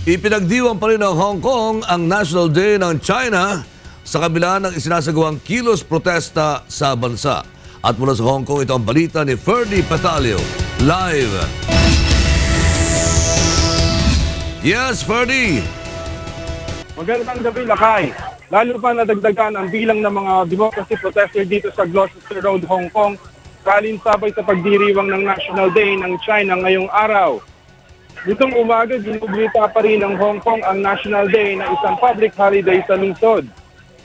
Ipinagdiwang pa rin ng Hong Kong ang National Day ng China sa kabila ng isinasagawang kilos protesta sa bansa. At mula sa Hong Kong, ito ang balita ni Ferdy Patalio. Live! Yes, Ferdy! Magandang gabi, Lakay. Lalo pa nadagdagan ang bilang ng mga democracy protester dito sa Gloucester Road, Hong Kong, kalinsabay sa pagdiriwang ng National Day ng China ngayong araw. Nitong umaga, ginublita pa rin ng Hong Kong ang National Day na isang public holiday sa lungsod.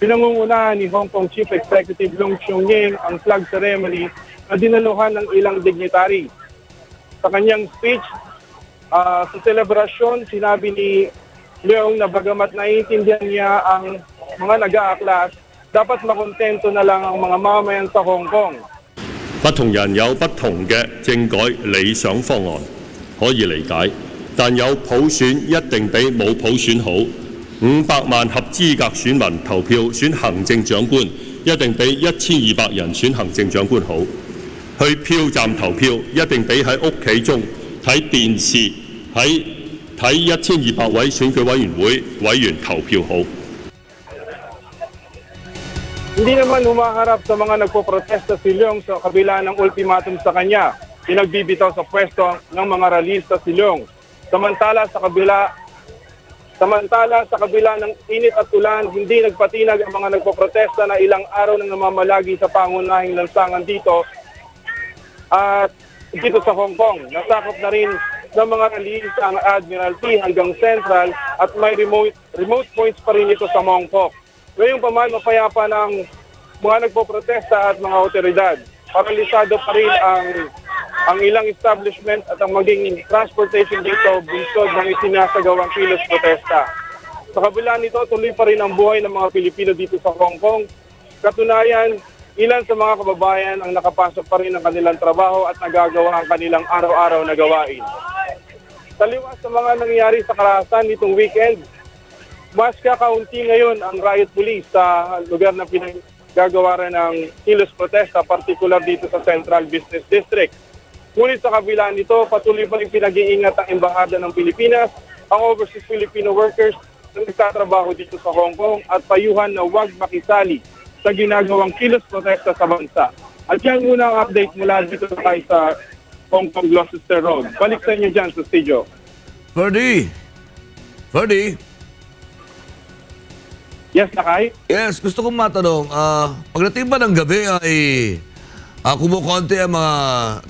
Pinangungunahan ni Hong Kong Chief Executive Leung Chun-ying ang flag ceremony na dinaluhan ng ilang dignitary. Sa kanyang speech, sa selebrasyon, sinabi ni Leung na bagamat naiintindihan niya ang mga nag-aaklas, dapat makontento na lang ang mga mamamayan sa Hong Kong. 不同人有不同嘅政改理想方案，可以理解，但有普選一定比冇普選好。500萬合資格選民投票選行政長官，一定比1200人選行政長官好。去票站投票一定比喺屋企中睇電視睇1200位選舉委員會委員投票好。 Hindi naman humaharap sa mga nagpoprotesta si Leung sa kabila ng ultimatum sa kanya. Pinagbibitaw sa pwesto ng mga ralista si Leung. Samantala sa kabila ng init at ulan, hindi nagpatinag ang mga nagpoprotesta na ilang araw nang namamalagi sa pangunahing lansangan dito at dito sa Hong Kong. Nasakop na rin ng mga ralista ang Admiralty hanggang Central at may remote points pa rin ito sa Mongkok. Ngayong paman, mapayapa ng mga nagpoprotesta at mga otoridad. Paralisado pa rin ang ilang establishment at ang maging transportation dito bunsod ng isinasagawang kilos protesta. Sa kabila nito, tuloy pa rin ang buhay ng mga Pilipino dito sa Hong Kong. Katunayan, ilan sa mga kababayan ang nakapasok pa rin ng kanilang trabaho at nagagawa ang kanilang araw-araw na gawain. Taliwas sa mga nangyayari sa karahasan nitong weekend, mas kakaunti ngayon ang riot police sa lugar na pinagagawa ng kilos protesta, partikular dito sa Central Business District. Ngunit sa kabila nito, patuloy pa rin pinag-iingat ang Embahada ng Pilipinas, ang overseas Filipino workers na nagtatrabaho dito sa Hong Kong at payuhan na huwag makisali sa ginagawang kilos protesta sa bansa. At yan muna ang update mula dito tayo sa Hong Kong Gloucester Road. Balik sa inyo dyan sa studio. Ferdy! Yes, Lakay? Yes, gusto kong matanong, pagdating ba ng gabi ay kumukonti ang mga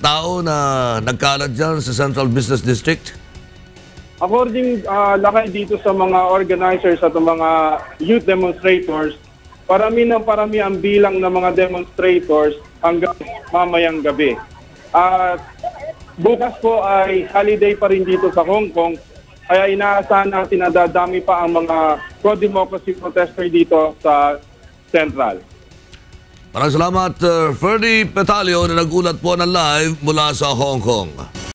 tao na nagkalat dyan sa Central Business District? According Lakay dito sa mga organizers at mga youth demonstrators, parami ang bilang ng mga demonstrators hanggang mamayang gabi. At bukas po ay holiday pa rin dito sa Hong Kong. Kaya inaasahan natin na dadami pa ang mga pro-democracy protester dito sa Central. Maraming salamat, Ferdy Patalio, na nagulat po ng live mula sa Hong Kong.